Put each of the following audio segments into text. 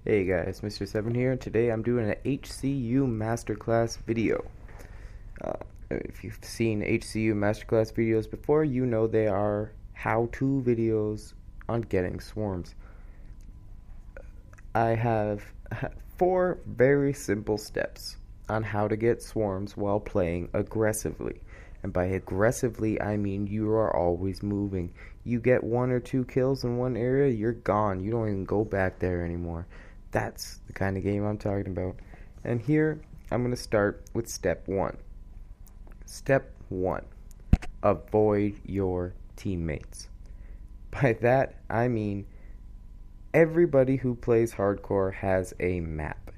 Hey guys, Mr. 7 here, and today I'm doing an HCU Masterclass video. If you've seen HCU Masterclass videos before, you know they are how-to videos on getting swarms. I have 4 very simple steps on how to get swarms while playing aggressively. And by aggressively, I mean you are always moving. You get 1 or 2 kills in one area, you're gone. You don't even go back there anymore. That's the kind of game I'm talking about. And here, I'm going to start with step 1. Step 1. Avoid your teammates. By that, I mean everybody who plays hardcore has a map.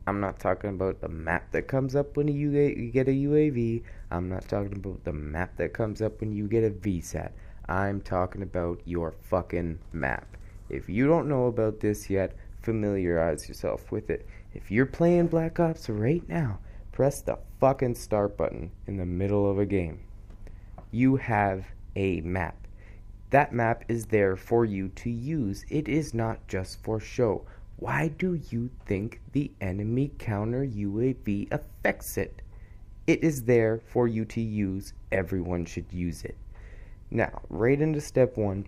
I'm not talking about the map that comes up when you get a UAV. I'm not talking about the map that comes up when you get a VSAT. I'm talking about your fucking map. If you don't know about this yet, familiarize yourself with it. If you're playing Black Ops right now, press the fucking start button in the middle of a game. You have a map. That map is there for you to use. It is not just for show. Why do you think the enemy counter UAV affects it? It is there for you to use. Everyone should use it. Now, right into step 1,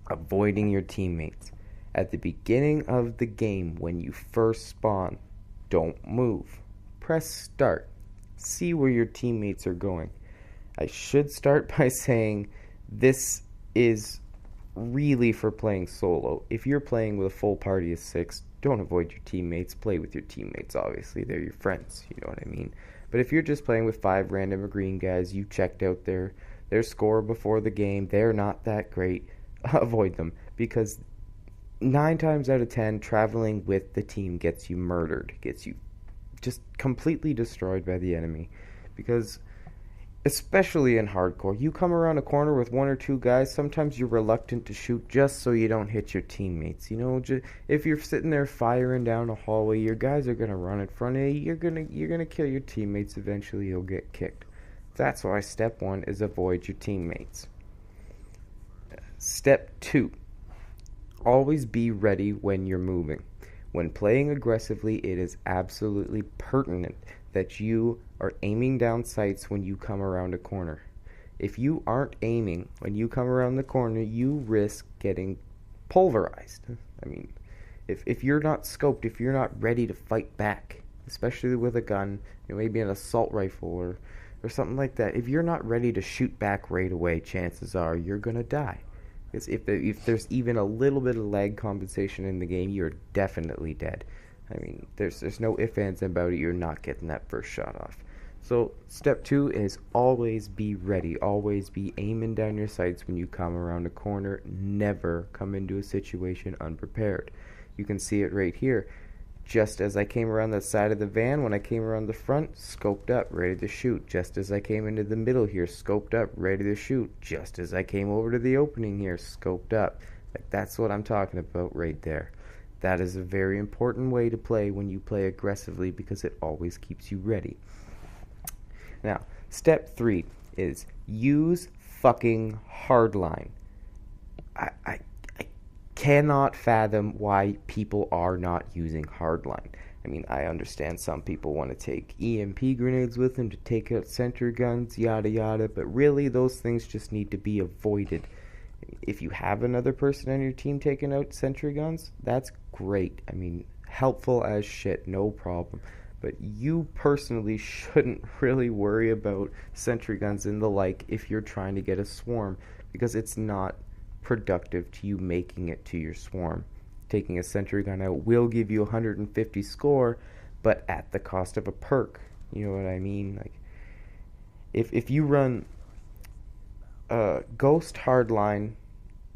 avoiding your teammates. At the beginning of the game, when you first spawn, don't move. Press start. See where your teammates are going. I should start by saying this is really for playing solo. If you're playing with a full party of 6, don't avoid your teammates. Play with your teammates, obviously. They're your friends, you know what I mean? But if you're just playing with 5 random green guys, you checked out their score before the game, they're not that great, avoid them. Because 9 times out of 10, traveling with the team gets you murdered, gets you just completely destroyed by the enemy. Because especially in hardcore, you come around a corner with 1 or 2 guys, sometimes you're reluctant to shoot just so you don't hit your teammates. You know, if you're sitting there firing down a hallway, your guys are going to run in front of you, you're going to kill your teammates, eventually you'll get kicked. That's why step 1 is avoid your teammates. Step 2. Always be ready when you're moving. When playing aggressively, it is absolutely pertinent that you are aiming down sights when you come around a corner. If you aren't aiming when you come around the corner, you risk getting pulverized. I mean, if you're not scoped, if you're not ready to fight back, especially with a gun, maybe an assault rifle or something like that, if you're not ready to shoot back right away, chances are you're going to die. Because if there's even a little bit of lag compensation in the game, you're definitely dead. I mean, there's no ifs, ands, about it. You're not getting that first shot off. So step 2 is always be ready. Always be aiming down your sights when you come around a corner. Never come into a situation unprepared. You can see it right here. Just as I came around the side of the van, when I came around the front, scoped up, ready to shoot. Just as I came into the middle here, scoped up, ready to shoot. Just as I came over to the opening here, scoped up. Like, that's what I'm talking about right there. That is a very important way to play when you play aggressively, because it always keeps you ready. Now, step 3 is use fucking hardline. I cannot fathom why people are not using hardline. I mean, I understand some people want to take EMP grenades with them to take out sentry guns, yada yada, but really those things just need to be avoided. If you have another person on your team taking out sentry guns, that's great. I mean, helpful as shit, no problem. But you personally shouldn't really worry about sentry guns and the like if you're trying to get a swarm, because it's not productive to you making it to your swarm. Taking a sentry gun out will give you 150 score, but at the cost of a perk. You know what I mean? Like, if you run Ghost Hardline,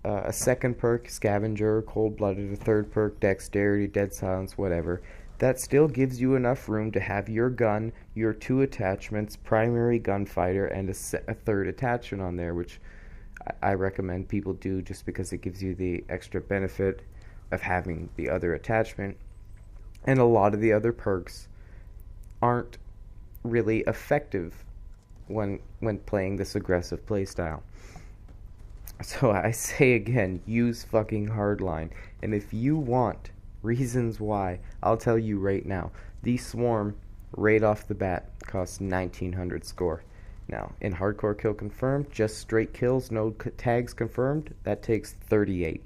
a second perk, Scavenger, Cold-Blooded, a third perk, Dexterity, Dead Silence, whatever, that still gives you enough room to have your gun, your 2 attachments, primary gunfighter, and a third attachment on there, which I recommend people do just because it gives you the extra benefit of having the other attachment. And a lot of the other perks aren't really effective when playing this aggressive playstyle. So I say again, use fucking hardline. And if you want Reasons why, I'll tell you right now. The swarm, right off the bat, costs 1900 score. Now, in hardcore kill confirmed, just straight kills, no tags confirmed, that takes 38.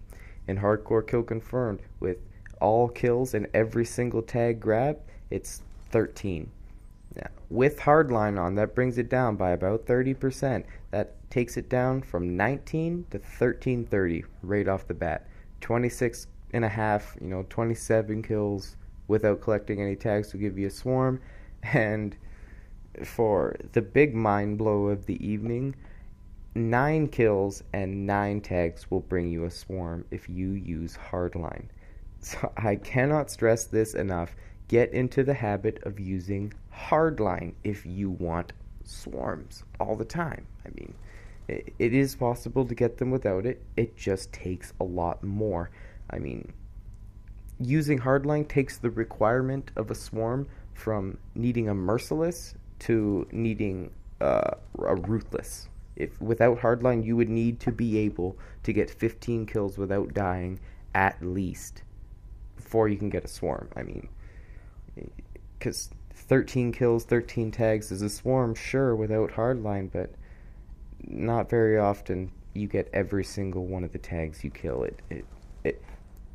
In hardcore kill confirmed, with all kills and every single tag grab, it's 13. Now, with hardline on, that brings it down by about 30%. That takes it down from 19 to 1330 right off the bat. 26 and a half, 27 kills without collecting any tags will give you a swarm. And for the big mind blow of the evening, 9 kills and 9 tags will bring you a swarm if you use hardline. So I cannot stress this enough. Get into the habit of using hardline if you want swarms all the time. I mean, it is possible to get them without it. It just takes a lot more. I mean, using hardline takes the requirement of a swarm from needing a merciless to needing a ruthless. If without hardline, you would need to be able to get 15 kills without dying at least before you can get a swarm. I mean, because 13 kills, 13 tags is a swarm, sure, without hardline, but not very often you get every single one of the tags you kill.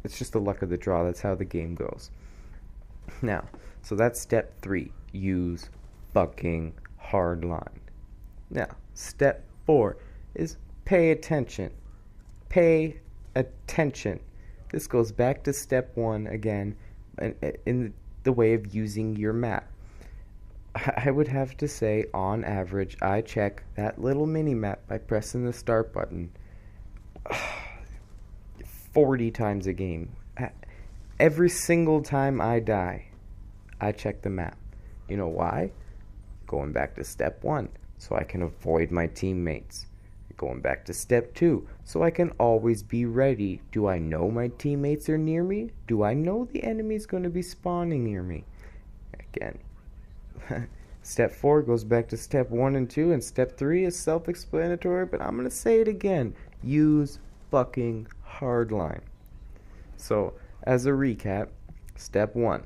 It's just the luck of the draw. That's how the game goes. Now, so that's step 3. Use fucking hardline. Now, step 4 is pay attention. Pay attention. This goes back to step 1 again in the way of using your map. I would have to say, on average, I check that little mini-map by pressing the start button 40 times a game. Every single time I die, I check the map. You know why? Going back to step 1, so I can avoid my teammates. Going back to step 2, so I can always be ready. Do I know my teammates are near me? Do I know the enemy's going to be spawning near me? Again. Step 4 goes back to step 1 and 2, and step 3 is self-explanatory, but I'm going to say it again. Use fucking hardline. So, as a recap, step 1,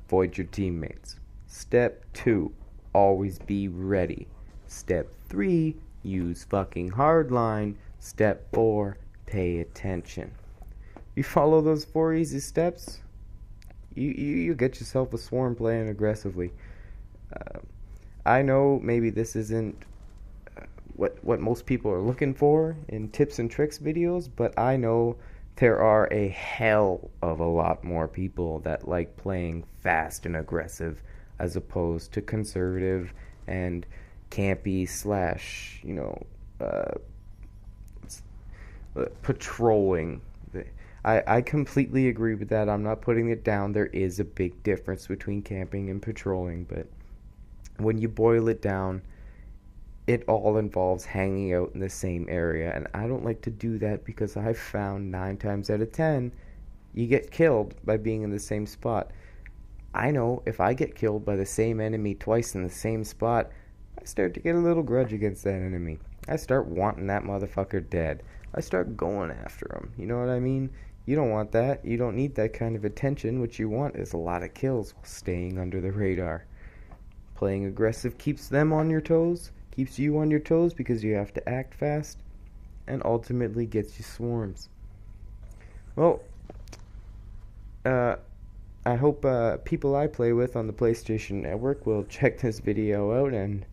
avoid your teammates. Step 2, always be ready. Step 3, use fucking hardline. Step 4, pay attention. You follow those 4 easy steps, you get yourself a swarm playing aggressively. I know maybe this isn't what most people are looking for in tips and tricks videos, but I know there are a hell of a lot more people that like playing fast and aggressive as opposed to conservative and campy / patrolling. I completely agree with that. I'm not putting it down. There is a big difference between camping and patrolling, but when you boil it down, it all involves hanging out in the same area, and I don't like to do that because I've found 9 times out of 10 you get killed by being in the same spot. I know if I get killed by the same enemy twice in the same spot, I start to get a little grudge against that enemy. I start wanting that motherfucker dead. I start going after him. You know what I mean? You don't want that. You don't need that kind of attention. What you want is a lot of kills while staying under the radar. Playing aggressive keeps them on your toes, keeps you on your toes because you have to act fast, and ultimately gets you swarms. Well, I hope people I play with on the PlayStation Network will check this video out and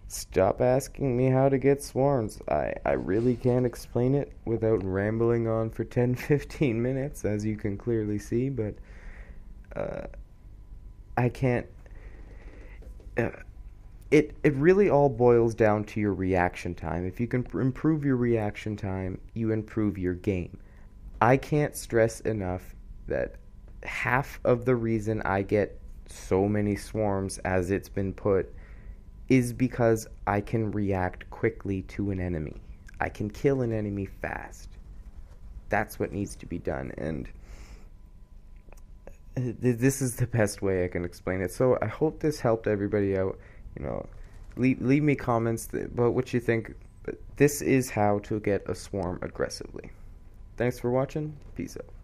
stop asking me how to get swarms. I really can't explain it without rambling on for 10-15 minutes, as you can clearly see, but I can't. It really all boils down to your reaction time. If you can improve your reaction time, you improve your game. I can't stress enough that half of the reason I get so many swarms, as it's been put, is because I can react quickly to an enemy. I can kill an enemy fast. That's what needs to be done, and this is the best way I can explain it. So I hope this helped everybody out. Leave me comments about what you think. But this is how to get a swarm aggressively. Thanks for watching. Peace out.